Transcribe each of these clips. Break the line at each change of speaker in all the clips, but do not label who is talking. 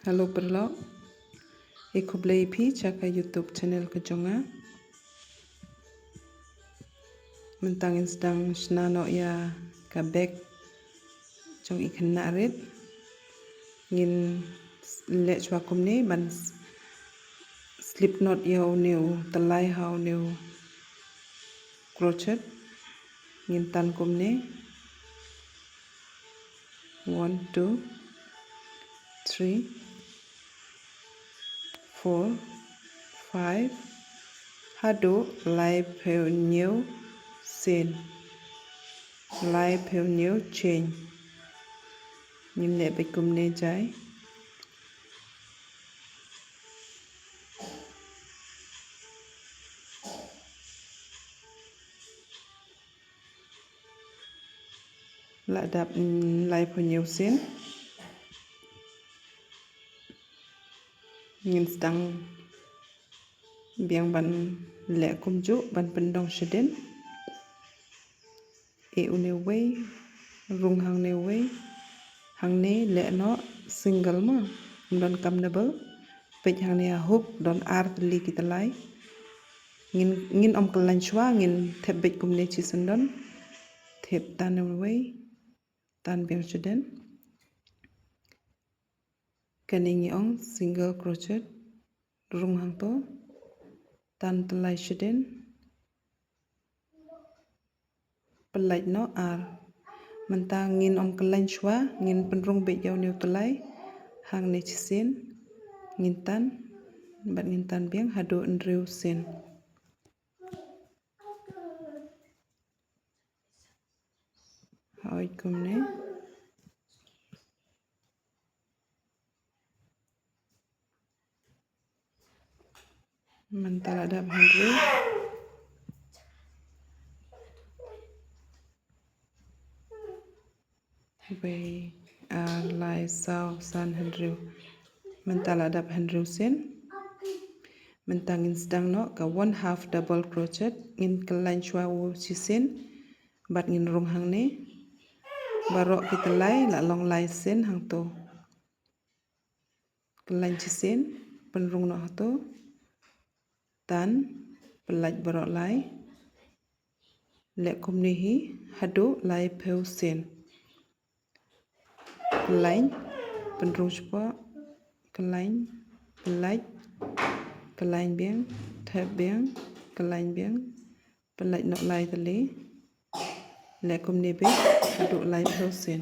Halo perlo, aku play pi caka YouTube channel ke jonga. Mentangin sedang senano ya kabek jong ikan narit. Ngin lek chwakum ni ban slip knot ya uniu telai ha uniu crochet. Ngin tan kum ni 1 2 3 4 5 hado lai pheu nhiều sen lai pheu nhiều chain nhìn lệ bạch cùng nê trái lại đạp lai pheu nhiều sen nhìn stang biang ban lệ cùng chú ban pendong seden uneu way rung hang neu way hang ne lệ nó single mà don kam double pech hang ne hook don art li kita lai ngin om kelan chua ngin thep bech kum ne chi sendon thep tan way tan biang seden kaning ong single crochet rung hang to tan telai seden pelai no ar mentang ngin om kelan chua ngin penrung bech yaw neu telai hang ne chi sen ngin tan biang hado enreu sen hỏi cùng nè mình ta là đập hành rưỡi về lại sau san hành rưỡi mình ta là đập hành rưỡi sen mình ta ngin sedang no ka 1/2 double crochet ngin kelan chua u chi sen bat ngin rung hang ne barok kita lai la long lai sen hang to kelan chi sen penrung no to tan pelaj barok lai lek kum ni hi hado lai pheu sen kelain penrung chpa kelain pelaj kelain biang thep biang kelain biang pelaj no lai tali lek kum ni be hado lai pheu sen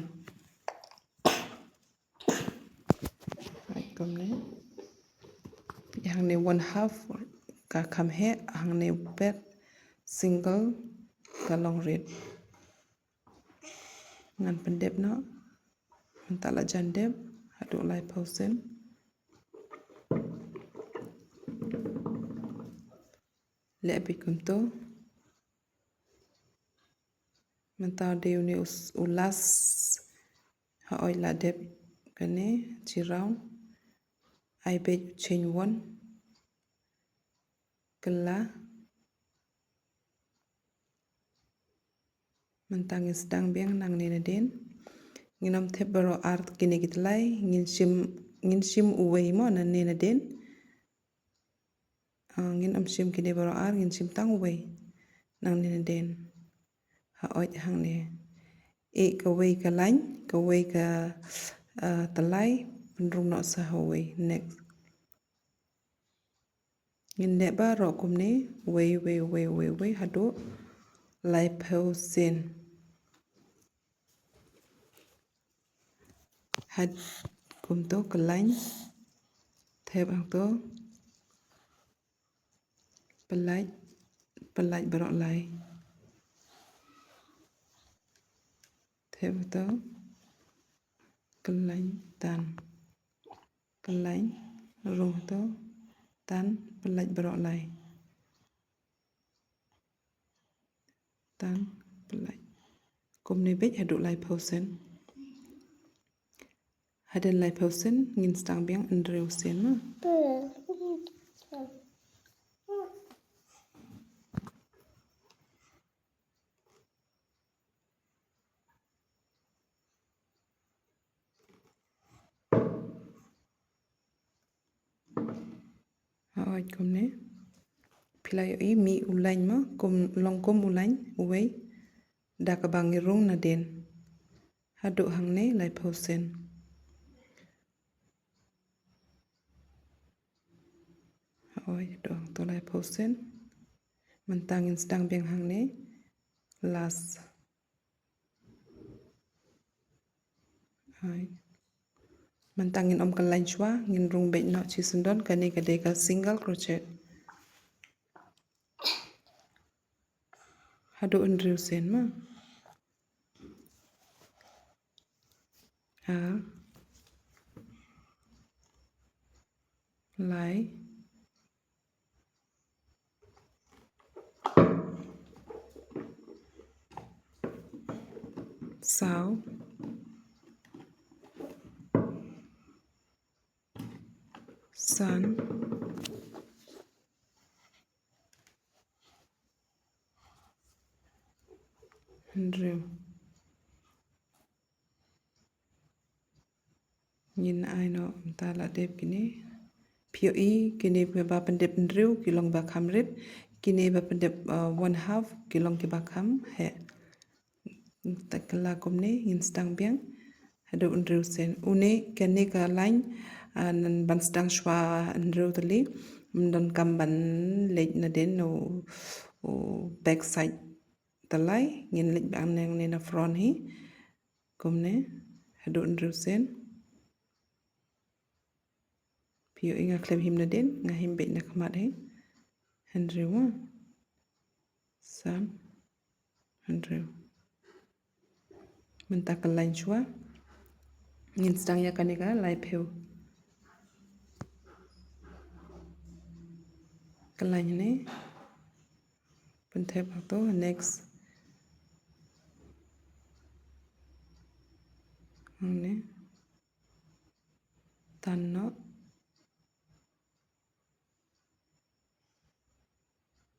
kum ni hang ne 1/2 ka kham he hang ne pet single ka long red ngan pendep no entah la jandep hado lai pheu sen lek bikum to mentau deu ni ulas ha oi la dep kane chi round ai be chain 1 kala mentang sedang biang nang ne den nginom thep baro art kini gitlai ngin sim uwei mo na ne den ngin sim kini baro art ngin sim tang uwei nang ne den ha oi hang ne ka wei ka lain ka wei ka talai penrung no sa hoi next ngin ne ba ro kum ne wei hado lai pheu sen had kum to kelain thep ang to pelaj barok lai thep to kelain tan kelain rung to tan pelaj barok lai tan pelaj kum ne bech hado lai pheu sen haden lai pheu sen ngin stang biang enreu sen ma hỏi cùng nè pilai i mi ulain ma kom ulain uwei da ka bang rung na den hadu hang ne lai pausen hỏi do to lai pausen mentangin sedang biang hang ne las hỏi mentangin om kalain chua ngin rung bet no chi sundon kane ka single crochet hadu unriu sen ma lai sao san unriu nhìn ai nó ta là đẹp kini pio i kini ba pendep unriu kilong ba khamrit kini ba pendep 1/2 kilong ki ba kham he takala komne in stang biang hadu unriu sen une kene ka line nan ban stang shwa unriu tali don kam ban lej na den no back side talai ngin lej bang nang ne na front hi komne hadu unriu sen pio inga klem him na den nga him be na khamat he unriu wa san unriu mentak lain chua ngin stang ya kanega lai pheu kalain ne penthe to next ne tan no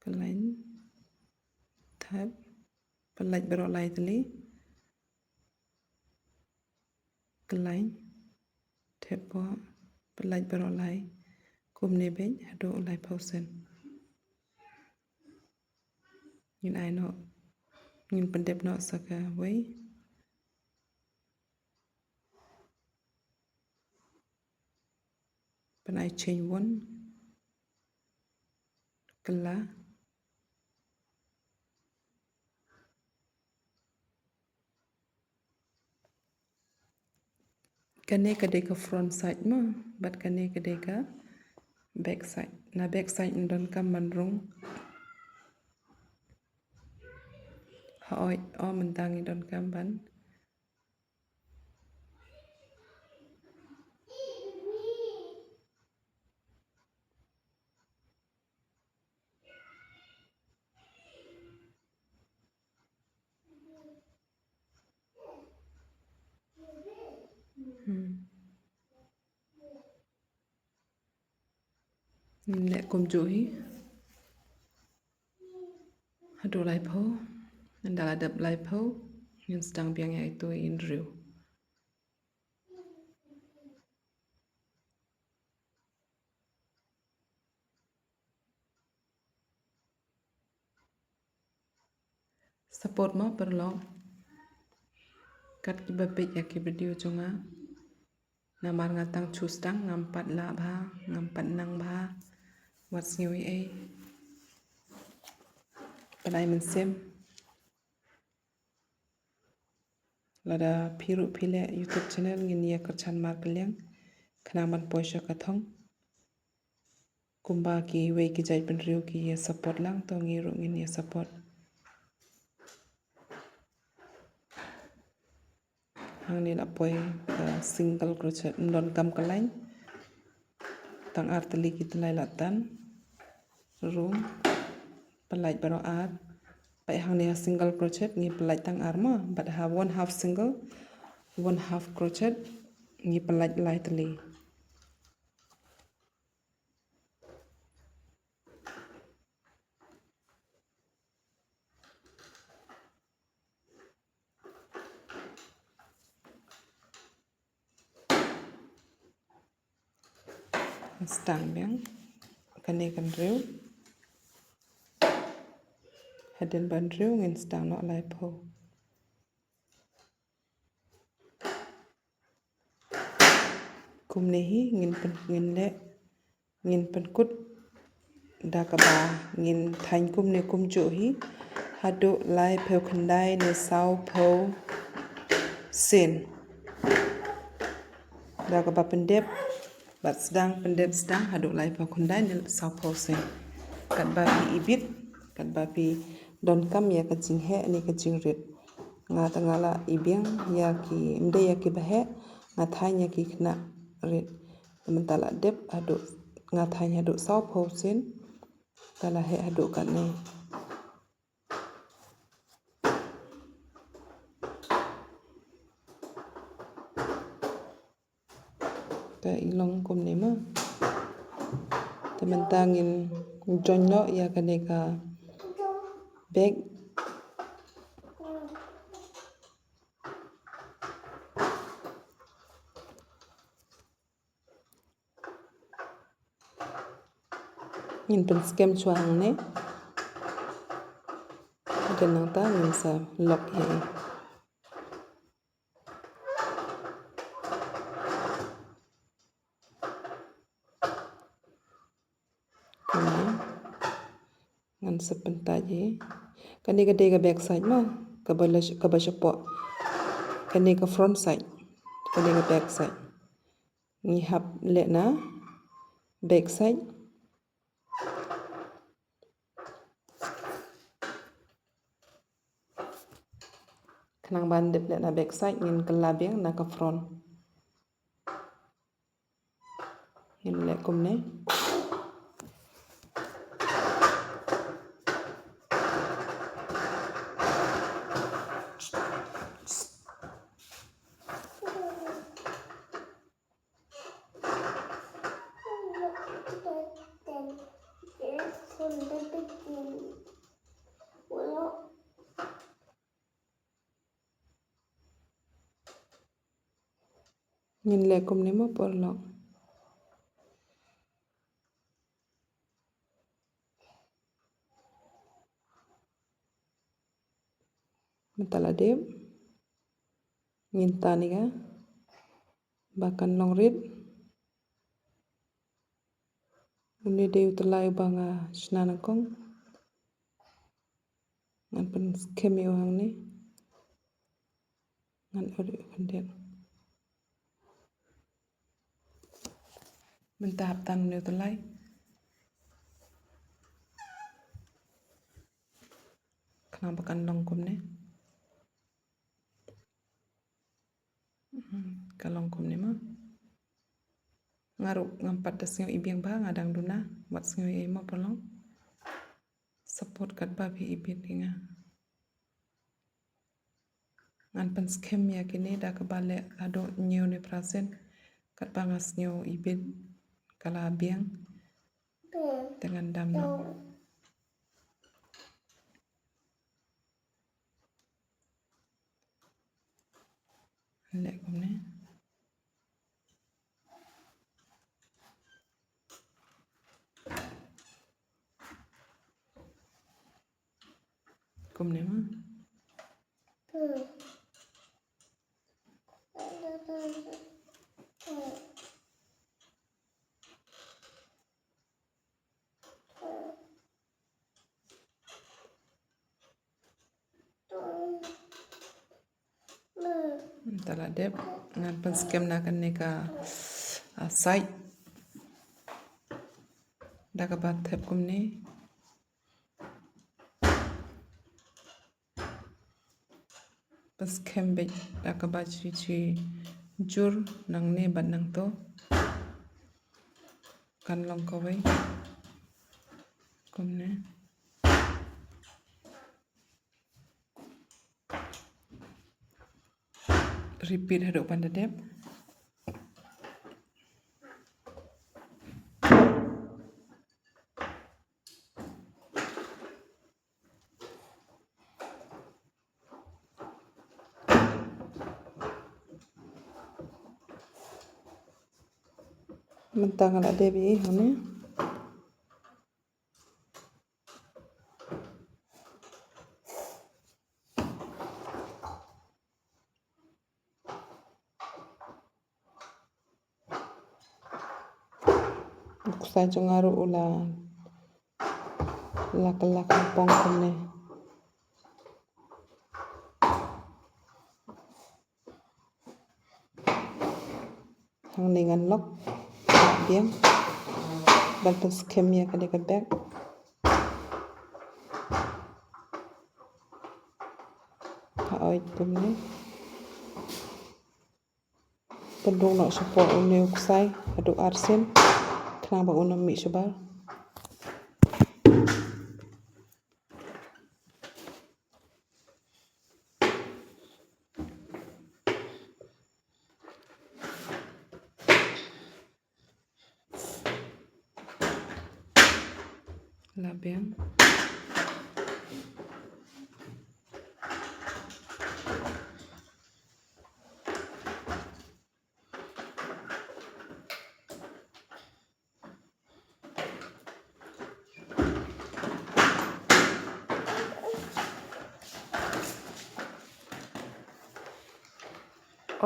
kalain thap pelaj berok lai tali kalain thep po pelaj berok lai kum ne bej hadu lai pausen ngin ai no ngin pendep no saka wei pen ai change one kala kane ka front side ma bat kane ka back side na back side ndon kam manrung hỏi mentangi don kam ban lệ cùng chuỗi hadu lai po ndala dap lai po ngin stang biang ya itu in riu support mo perlo kat ki bapet ya ki video chunga namar ngatang chustang ngampat la bha ngampat nang bha what's new ai panai men sem lada phiru phile youtube channel ngin ya kachan mar kaliang khana man poisha ka thong kumba ki wei ki jai pen riu ki ya support lang to ngi ru ngin ya support hang ni la poi single crochet ndon kam kalain tang artali ki tlai latan room pelaj baro art pai hang ni single crochet ngi pelaj tang arma but have 1/2 single 1/2 crochet ngi pelaj lai tali stang biang kanekan riu haden ban riu ngin stang no lai pho kum ne hi ngin le ngin pen kut da ka ba ngin thain kum ne kum chu hi hadu lai pho khandai ne sau pho sin da ka ba pendep bat sedang pendep sedang hadu lai pho khandai ne sau pho sin kat ba pi ibit kat ba pi don kam ya ka jing he ni ka jing rit nga ta nga la ibiang ya ki mde ya ki ba he nga thai ya ki khna rit mentala dep hadu nga thai hadu sau pho sin kala he hadu kat ne ka ilong kum ne ma tementangin join lo ya ka ne ka bag ngin pen scam chuang ne kan nang ta ngin sa lock he ngan sepenta je kani ka de ka back side ma ka ba shapo kani ka front side kani ka back side ni hap le na back side khnang ban dep le na back side ngin kala beng na ka front ngin le kum ne ngin le kum ne mo por lo mentala dep ngin ta ni ga bahkan long rit uni deu telai banga snana kong ngan pen skemio hang ni ngan ori khandet mentahap tan ne telai khnang bahkan long kum ne kalong kum ne ma ngaru ngampat da sngeu ibiang ba ngadang duna wat sngeu e ma polong support kat ba bi ibit inga ngan pen scam ya kini da ka bale ado nyeu ne prasen kat ba ngas nyeu ibit kala biang dengan dam no le kum ne kum ne ma tala dep ngan pen scam na kan ne ka site da ka bat thep kum ne pas scam be da ka ba chi jur nang ne ban nang to kan long ko wai kum ne repeat hado panda dep mentang ala debi hone Kusai cengaru ula lak pong kene. Hang dengan lok biang balpen skem ya kade kabek. Oit kumne pendung nak support une kusai adu arsen kenang bang unam mi sebal. Labiang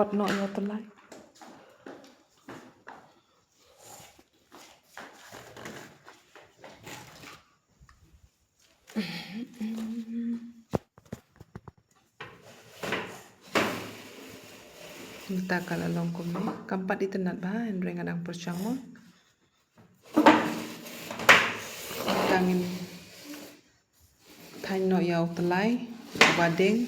ot no yo telai. Kita kala long kumne kampat di tenat bah enreng adang percang mo. Tangin thain no yau telai badeng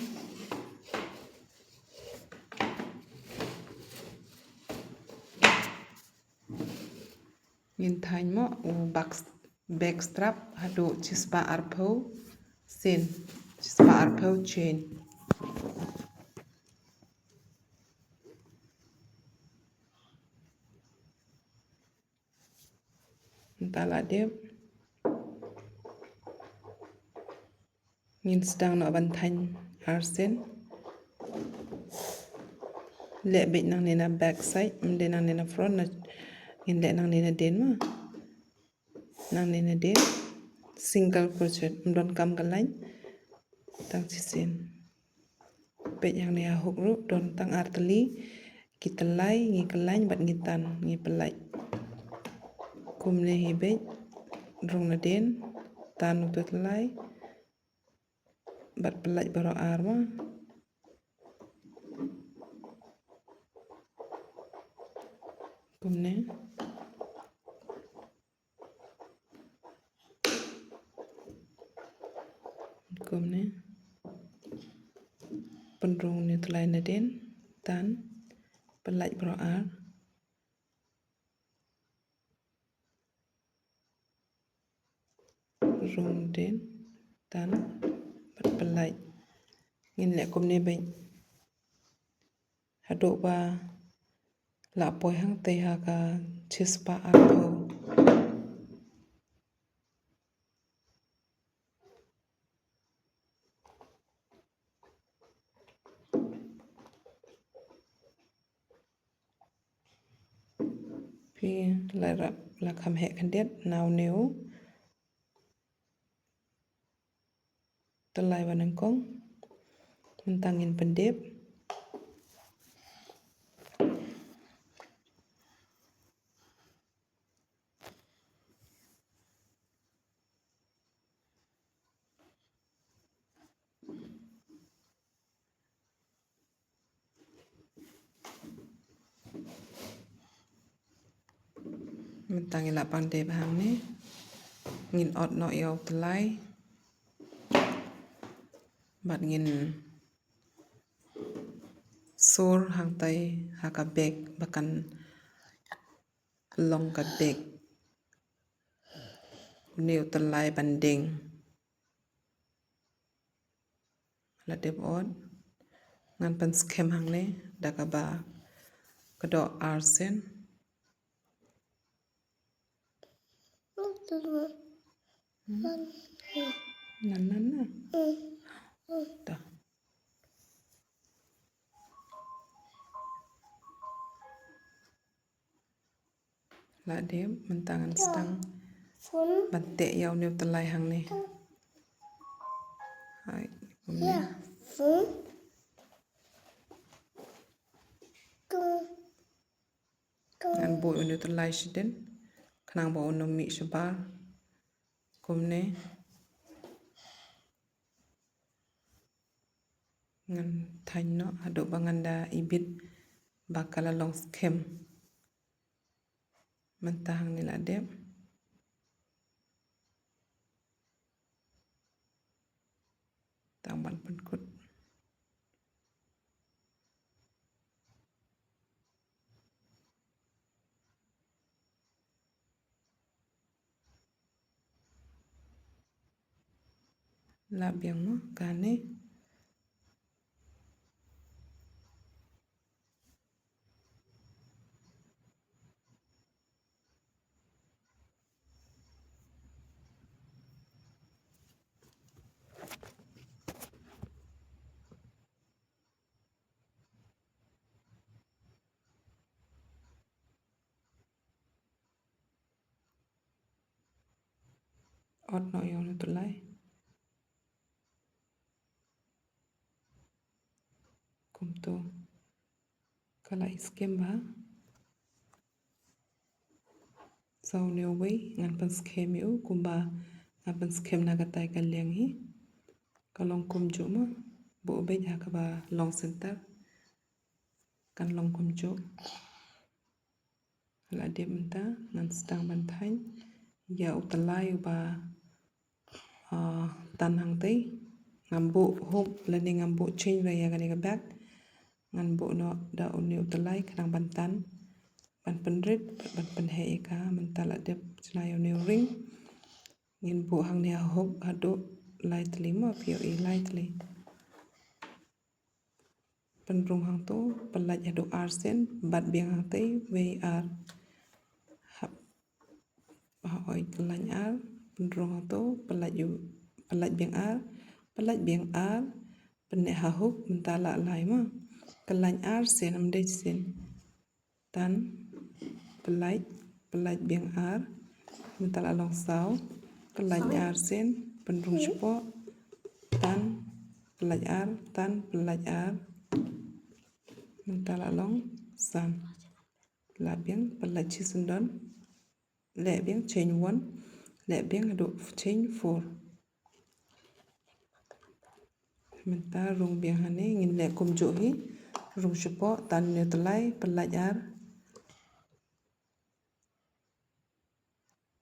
ngin thain mo backstrap hadu chispa arpho sen chispa arpho chain. Entahlah dia ngin sedang nak bantahin arsen lek bit nang nina back side mende nang nina front na ngin lek nang nina den ma nang nina den single crochet mdon kam kalai tang sisen pet yang nia hook ru don tang arteli kita lai ngi kalai bat ngitan ngi pelai kumne hibet rong na den tan utut lai bat pelai baro arma kumne pendrung ni tulai na den tan pelai baro ar rung den tan bat pelai ngin lek kumne bai hado ba la poi hang te ha ka chispa arpho pi la kham he khandet naw neu telai wanang kong mentangin pendep mentangin la pandep hang ni ngin ot no yau telai bat ngin sur hang tai haka beg bakan long ka beg neu telai banding la dep ot ngan pan skem hang ne daka ba kado arsen nan na ta la dem mentangan sedang bante yau neu telai hang ne hai kumne ngan boy neu telai siden kenang ba ono mi shabar kumne ngan thain no haduk banganda ibit bakal long skem mentahang nila dep tamban penkut labiang mo kane ot no yon tulai kumto kala iskem ba sau neu wei ngan pan skem yu kumba ngan pan skem nagatai kaliang hi kalong kum jo ma bo be ja ka ba long center kan long kum jo la de menta ngan stang ban thain ya utalai ba tan hang tei ngambo hop lani ngambo change ba ya gani ga back ngan bo no da uni utalai kanang bantan ban penrit ban penhe ka mentala dep chnayo ne ring ngin bo hang ne hop hado lightly ma pio e lightly penrung hang to pelaj hado arsen bat biang hang tei we ar hap oi kelany ar penrung hang to pelaj biang ar penne ha hop mentala lai ma kelany ar sen amde sen tan pelaj biang ar mentala long sau kelany ar sen penrung cepo tan pelaj ar tan pelaj ar mentala long san la biang pelaj chisundon le biang change 1 le biang hado change 4 menta rung biang hane ngin le kum jo hi rung cepo tan ne telai pelaj ar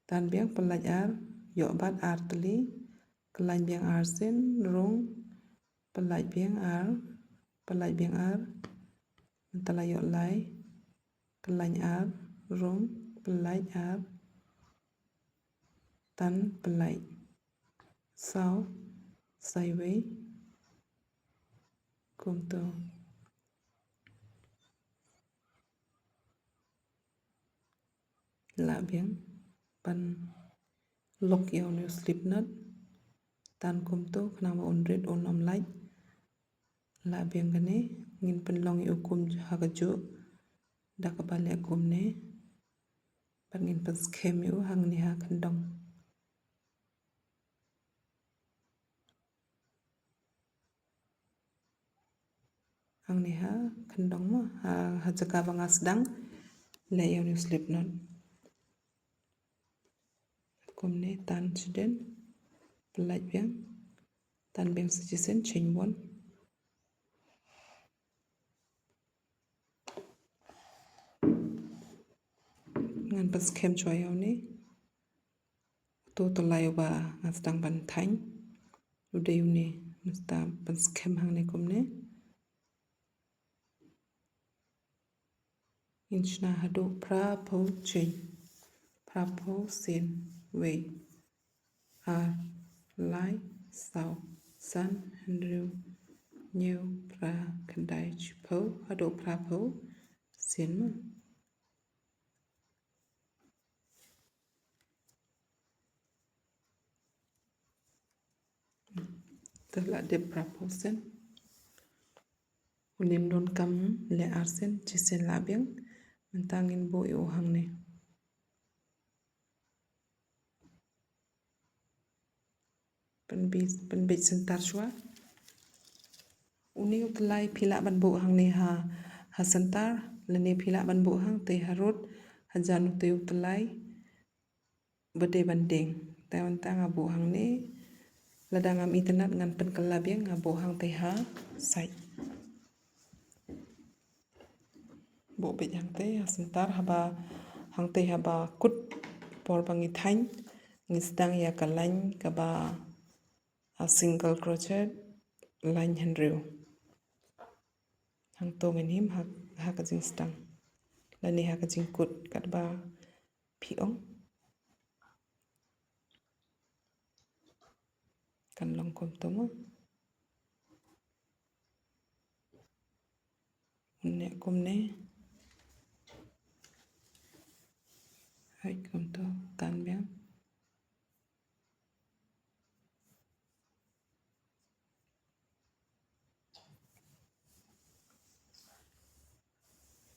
tan biang pelaj ar yo bat ar teli kelany biang ar sen rung pelaj biang ar mentala yo lai kelany ar rung pelaj ar tan pelaj sau saiwei kumto la biang pan lok yo ne slip knot tan kumto khnang ma unret onom laj la biang gane ngin pan long yu kum hagajo dakabale kum ne pan ngin pan skem yu hang ni ha khandong hang ni ha khandong ma ha jaka banga sedang le yo ne slip knot kum ne tan chiden pelaj biang tan biang sejisen chain 1 ngan pas kem choi yaw ni to lai ba ngasdang ban thain ude uni nasta pas kem hang ne kum ne inchna hado pra pho chain pra pho sen wei ar lai sau san handru new pra kandai chpo hado pra pho sen ma tala de pra pho sen unim don kam le arsen chisen labiang mentangin bo yo hang ne penbit sentar chua uni utlai phila ban bo hang ne ha sentar lene phila ban bo hang te harot hajan te utlai bede banding tawon ta ngabu hang ne ladang am internet ngan pen kelabiang ngabu hang teha sai bộ bịch hàng tế sebentar haba hang te haba kut por bangi thain ngisdang ya kalain kaba a single crochet line henreu hang to ngin him ha ka jing stang lani ha ka jing kut kat ba phiong kan long kom to mo ne kom ne hai kom to tan biang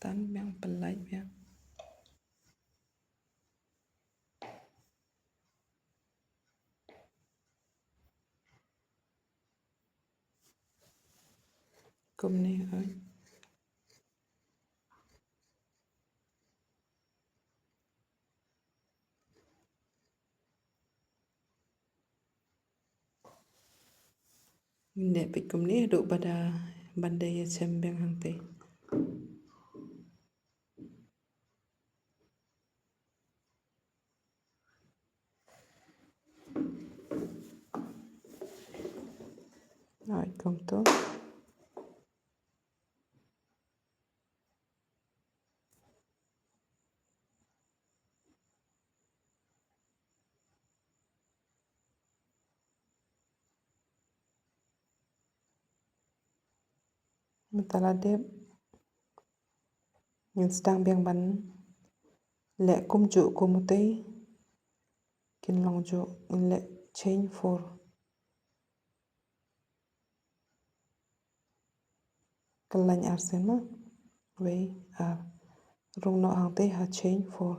tan biang pelai biang kom ne ai ne pik kom ne do pada bandai ya chem biang hang te ai kom to mentala dep ngin stang biang ban lệ kum ju kum te kin long ju in lệ chain 4 kalany arsen ma way ar rung no hang te ha chain 4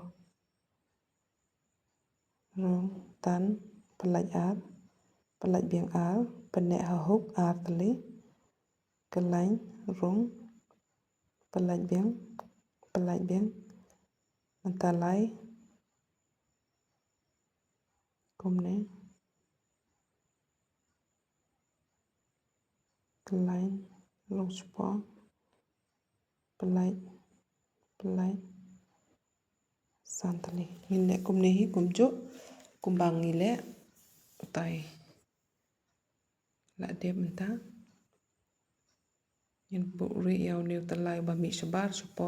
rung tan pelaj biang ar pene ha hook ar tali kalany rung pelaj biang mentalai komne kalany rung spo pelaj santali ngine komne hi kumjo kumbang ngile utai la de menta yin bu ri yaw new talai ba mi shabar supo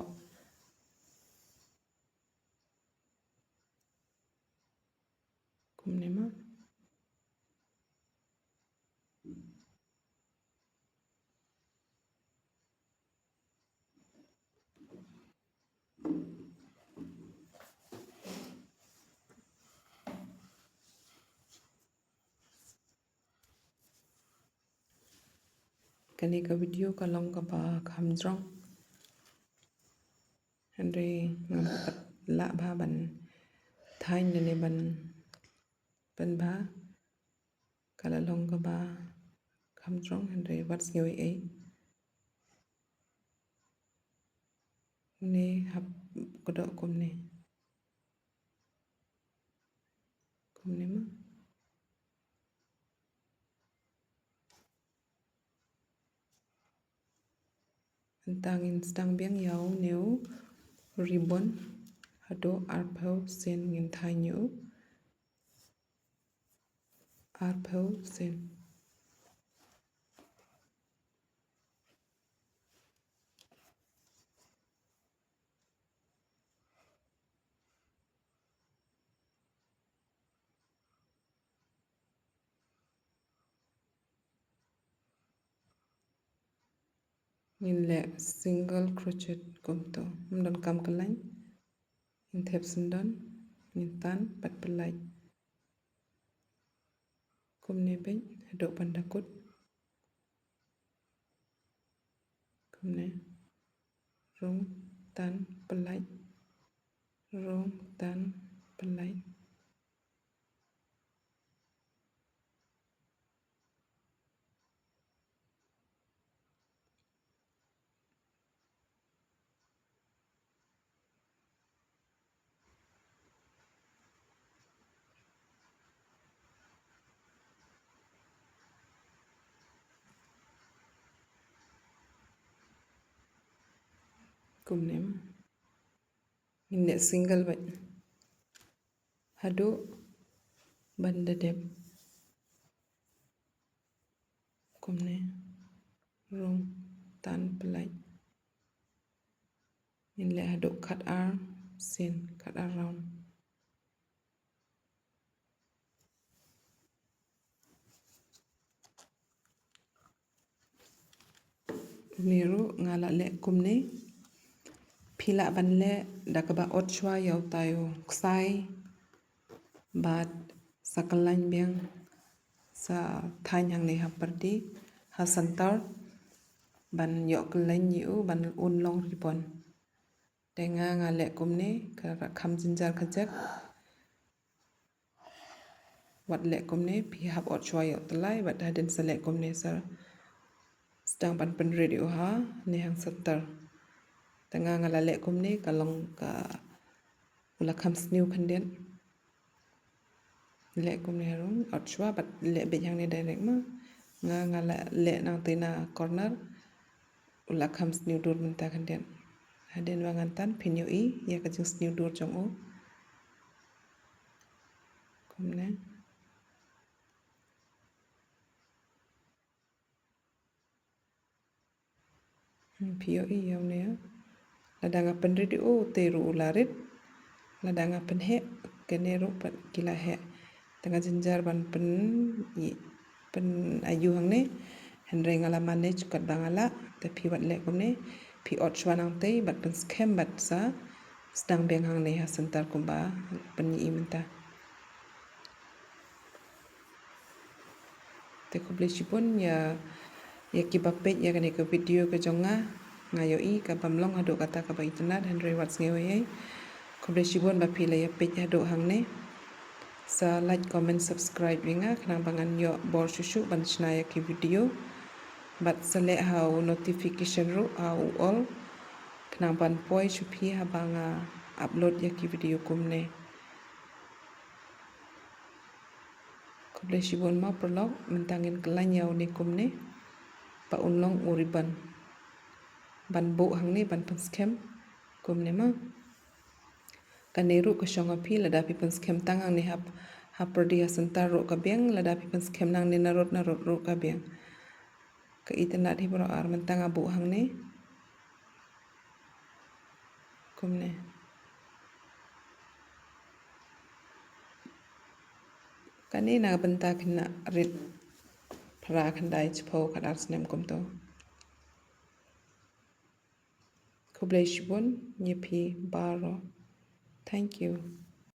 komne ma kani ka video ka long ka ba khamjrong Henry ngam pat la ba ban thain ne ban ba kala long ka ba khamjrong Henry what's new a ne hap kodok komne ma tangin stang biang yaw new ribbon hado arpho sen ngin thai new arpho sen ngin le single crochet kom to mdon kam kalany in thep sindon ngin tan pat pelaj komne ben hado pandakut komne rung tan pelaj rung tan pelaj kumne minne single ba hado banda dem kumne rung tan pelai minle hado cut ar sin cut ar round niru ngala le kumne phila banle dakaba otchwa yaw tayo ksai bat sakalan biang sa thanyang ne hapardi ha santar ban yok lain yu ban unlong ripon tenga ngale kumne ka kham jinjar khajak wat le kumne phi hab otchwa yaw talai bat hadin sale kumne sar sedang ban pen radio ha ne hang santar tenga ngala le kumne kalong ka ula kham sniu khanden le kumne harung otchwa bat le be yang ne direct ma ngala le nang tina corner ula kham sniu dur menta khanden hadin wangan tan phinyo I ya ka jing sniu dur jong o kumne phinyo I yaw ne ladanga pen radio teru ularit ladanga pen he kenero pat kila he tengah jinjar ban pen ayu hang ne henre ngala manage kat bangala te phi wat le kumne phi otchwa nang te bat pen scam bat sa sedang beng hang ne ha sentar kumba pen I menta te kuble sipun ya kibapet ya kane ke video ke jonga ngayo I ka bamlong hado kata ka ba internet henre wat ngewe kuble sipun ba phi le ya pet hado hang ne sa like comment subscribe winga khnang bangan yo bor shushu ban chna ya ki video bat sale how notification ru how all khnang ban poi chuphi ha banga upload ya ki video kumne kuble shibon ma prolog mentangin kelanyaw ni kumne pa unlong uriban ban bo hang ni ban pan scam kumne ma kaneru ka shonga phi lada pi pan scam tangang ni ha perdi ha sentar ro ka beng lada pi pan scam nang ni narot ro ka beng ka itana di bro ar mentang abu hang ni kumne kani na benta kena rit phra khandai chpho khadar snem kumto kublai shibun nyepi baro thank you